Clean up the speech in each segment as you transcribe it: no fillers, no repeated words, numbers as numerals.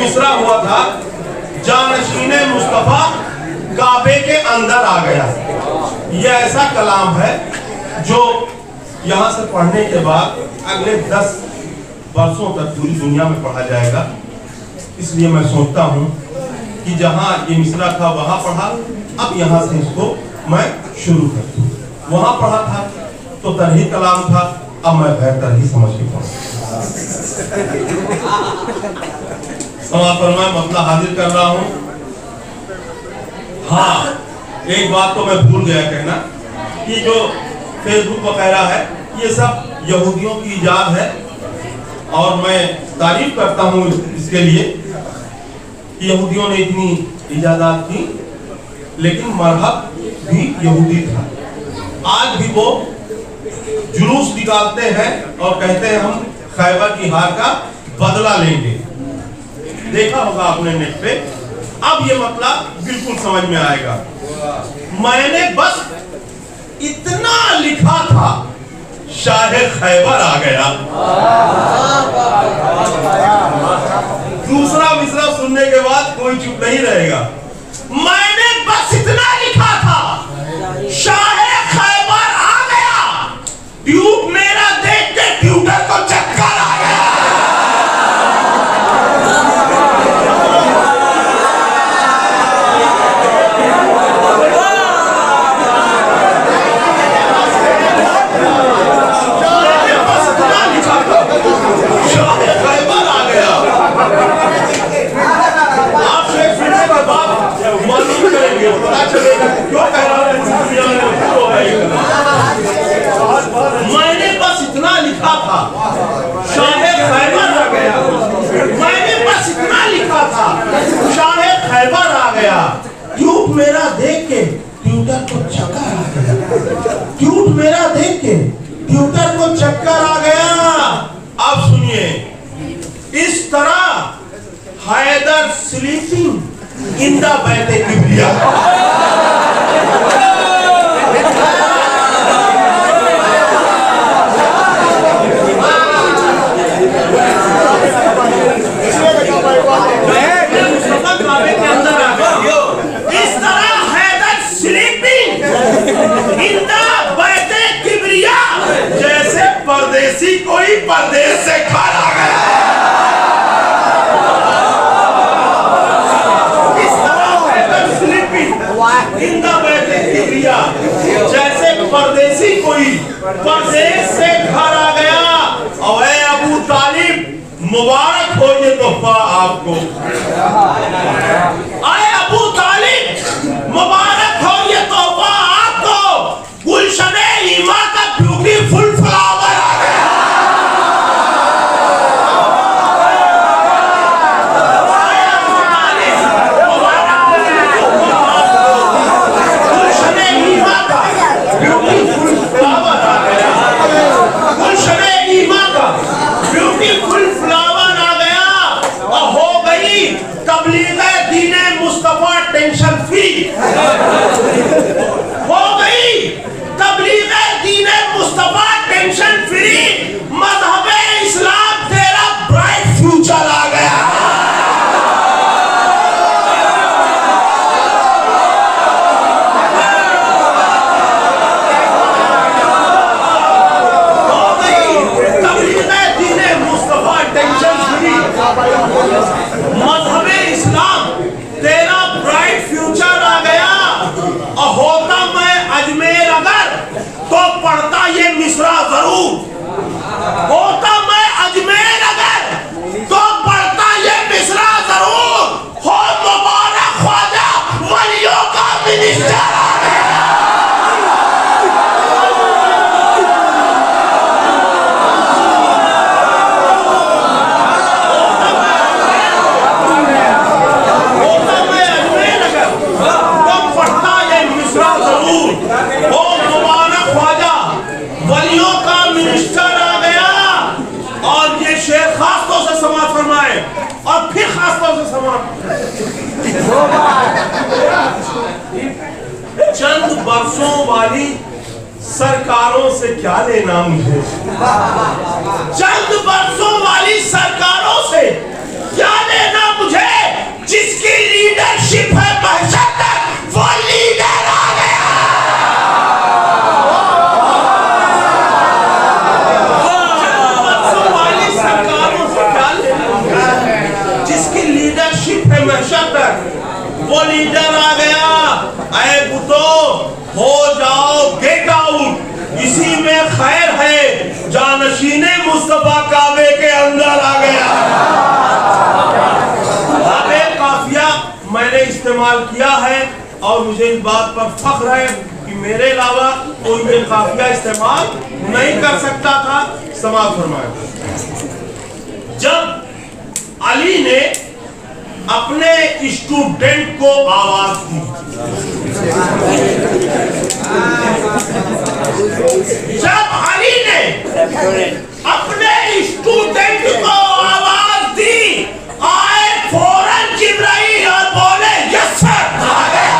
मिसरा हुआ था, जानशीने मुस्तफा काबे के अंदर आ गया। यह ऐसा कलाम है जो यहाँ से पढ़ने के बाद अगले 10 वर्षों तक पूरी दुनिया में पढ़ा जाएगा। इसलिए मैं सोचता हूँ कि जहाँ ये मिसरा था वहाँ पढ़ा, अब यहाँ से इसको मैं शुरू कर दूँ। वहाँ पढ़ा था तो तरही कलाम था, अब मैं बेहतर ही समझ के पढ़ा। समापन में मसला हाजिर कर रहा हूँ। हाँ, एक बात तो मैं भूल गया कहना कि जो फेसबुक वगैरह है ये सब यहूदियों की इजाद है, और मैं तारीफ करता हूँ इसके लिए कि यहूदियों ने इतनी इजाज़त की, लेकिन मरहब भी यहूदी था। आज भी वो जुलूस निकालते हैं और कहते हैं हम खैबर की हार का बदला लेंगे। देखा होगा आपने नेट पे। अब ये मतलब बिल्कुल समझ में आएगा। मैंने बस इतना लिखा था, शाहे खैबर आ गया। दूसरा मिसरा सुनने के बाद कोई चुप नहीं रहेगा। मैंने बस इतना लिखा था, शाहे खैबर आ गया। ट्यूब मेरा देख के ट्यूटर को चक्कर आ गया। मैंने बस इतना लिखा था, शाहे खैबर आ गया। मैंने बस इतना लिखा था, शाहे खैबर आ गया। ट्यूब मेरा देख के ट्यूटर को चक्कर आ गया। ट्यूब मेरा देख के ट्यूटर को चक्कर आ गया। अब सुनिए, इस तरह हैदर स्लीपिंग इन द बैठे किबरिया। इस तरह हैदर स्लीपिंग इन द बैठे किबरिया, जैसे परदेसी कोई परदेश से घर आ गया। जैसे परदेसी कोई परदेश से घर आ गया। और अबू तालिब मुबारक हो ये तोहफा आपको। आए अबू तालिब मुबारक हो ये तोहफा आपको। गुलशने ईमा का ब्यूटीफुल फ्लावर आ गया। टेंशन फ्री हो गई तबलीग दीने मुस्तफा, टेंशन फ्री। मज़हबे इस्लाम तेरा ब्राइट फ्यूचर आ गया। हो गई तबलीग दीने मुस्तफा, टेंशन फ्री। मज़हबे इस्लाम तेरा ब्राइट फ्यूचर आ गया। और होता मैं अजमेर अगर तो पढ़ता ये मिसरा जरूर। होता मैं अजमेर अगर तो पढ़ता ये मिसरा जरूर। हो मुबारक ख्वाजा वलियों का मिनिस्टर आ गया। और फिर खास तौर से समाप्त, चंद बरसों वाली सरकारों से क्या लेना मुझे। चंद बरसों वाली सरकारों से क्या लेना मुझे। लीडर आ गया, ऐ बुतो हो जाओ गेट आउट, इसी में खैर है, जानशीने मुस्तफा काबे के अंदर आ गया। काफिया मैंने इस्तेमाल किया है और मुझे इस बात पर फख्र है कि मेरे अलावा कोई ये काफिया इस्तेमाल नहीं कर सकता था। समाप्त फरमाया। जब अली ने अपने स्टूडेंट को आवाज दी, जब अली ने अपने स्टूडेंट को आवाज दी, आए फौरन जिब्राइल और बोले यस सर, आ गया।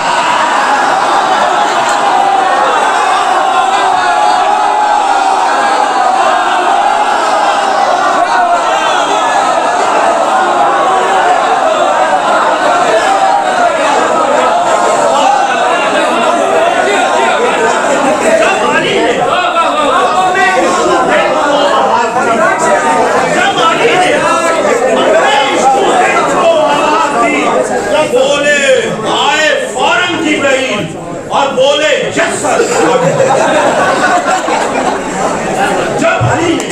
जब अली ने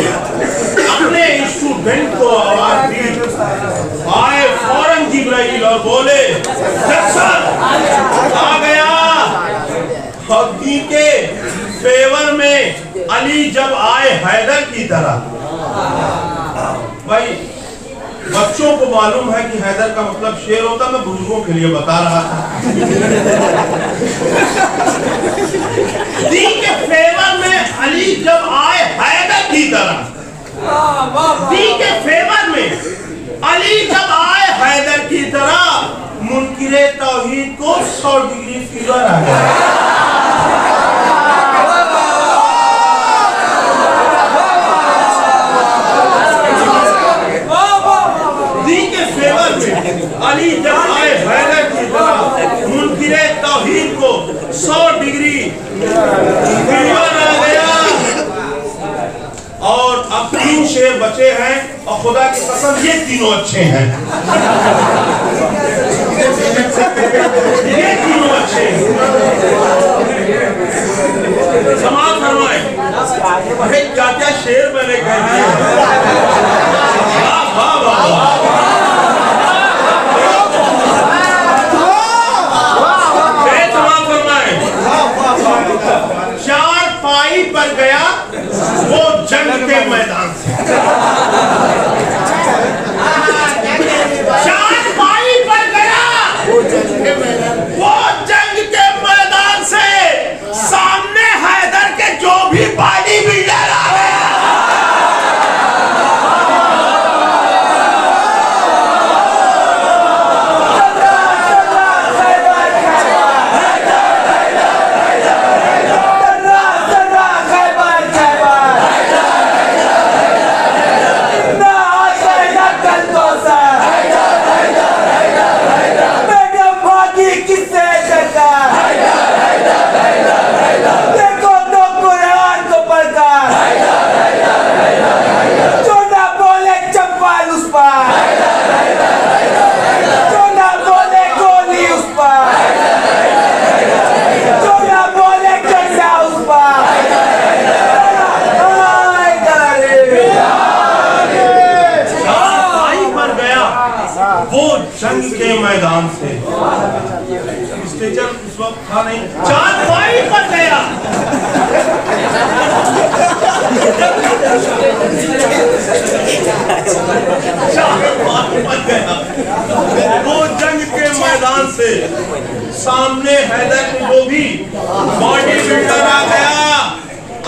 अपने स्टूडेंट को आवाज दी, आए फौरन जिब्राइल और बोले सर आ गया। हकी के फेवर में अली जब आए हैदर की तरह, भाई बच्चों को मालूम है कि हैदर का मतलब शेर होता, मैं बुजुर्गों के लिए बता रहा था। दी के फेवर में अली जब आए हैदर की तरह, दी के फेवर में अली जब आए हैदर की तरह, मुनकिरे तौहीद को 100 डिग्री फीवर आ गया। अली जब आए हैदर की तरह, मुनकिरे तौहीद को 100 डिग्री फीवर आ गया। और अब 3 शेर बचे हैं और खुदा की कसम ये तीनों अच्छे हैं, ये तीनों अच्छे हैं। समाप्त फरमाए। क्या क्या शेर मैंने कह दिया। चारपाई पर गया वो जंग के मैदान से, चारपाई पर गया वो जंग के मैदान से, सामने हैदर के जो भी बॉडी बिल्डर आ गया। वो जंग के मैदान से, स्टेचर उस वक्त था नहीं, चारपाई पर गया। वो जंग के मैदान से, सामने हैदर के जो भी बॉडी बिल्डर आ गया।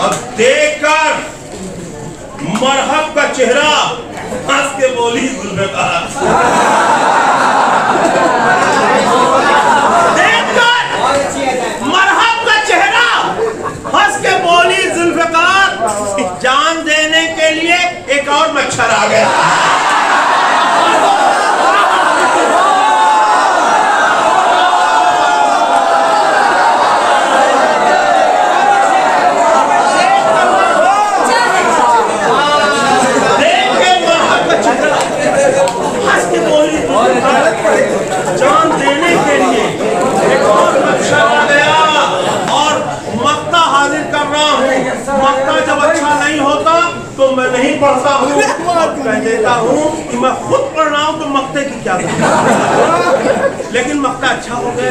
अब देखकर मरहब का चेहरा हंस के बोली जुल्फ़िकार, देखकर मरहब का चेहरा हंस के बोली जुल्फ़िकार, जान देने के लिए एक और मच्छर आ गया। हंस के सुनाऊं तो मक्ते की क्या बात, लेकिन मक्ता अच्छा हो गया।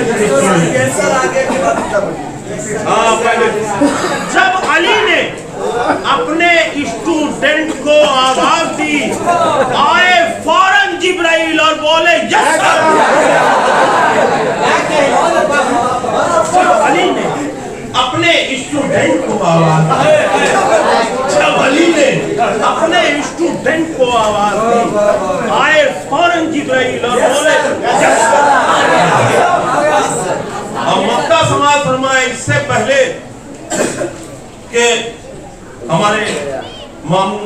हाँ, पहले जब अली ने अपने स्टूडेंट को आवाज दी, आए फौरन जिब्राइल और बोले यस सर। जब अली ने अपने स्टूडेंट को आवाज दी, जब अली ने अपने स्टूडेंट को आवाज दी, आए फौरन जिब्राइल और बोले यस सर। अब मक्का समाज फरमाए इससे पहले कि हमारे मामू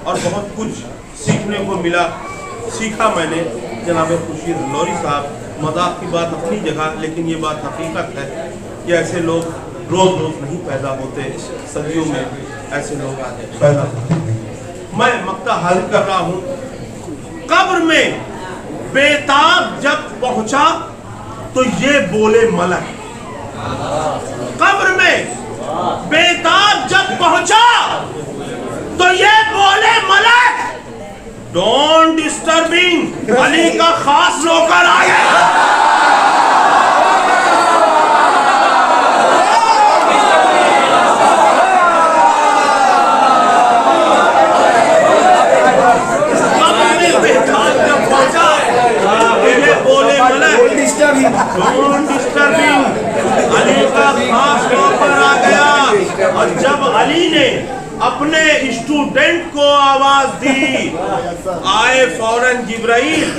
और बहुत कुछ सीखने को मिला, सीखा मैंने जनाब खुर्शीद नौरी साहब। मजाक की बात अपनी जगह, लेकिन ये बात हकीकत है कि ऐसे लोग रोज रोज नहीं पैदा होते, सदियों में ऐसे लोग पैदा होते हैं। मैं मक्का हाजिर कर रहा हूँ। कब्र में बेताब जब पहुंचा तो ये बोले मलक, कब्र में बेताब जब पहुंचा तो ये बोले मलक, डोंट डिस्टर्बिंग, अली का खास नौकर आ गया। डोंट डिस्टर्बिंग, अली का खास नौकर आ गया। और जब अली ने अपने स्टूडेंट को आवाज दी, आए फौरन जिब्राइल।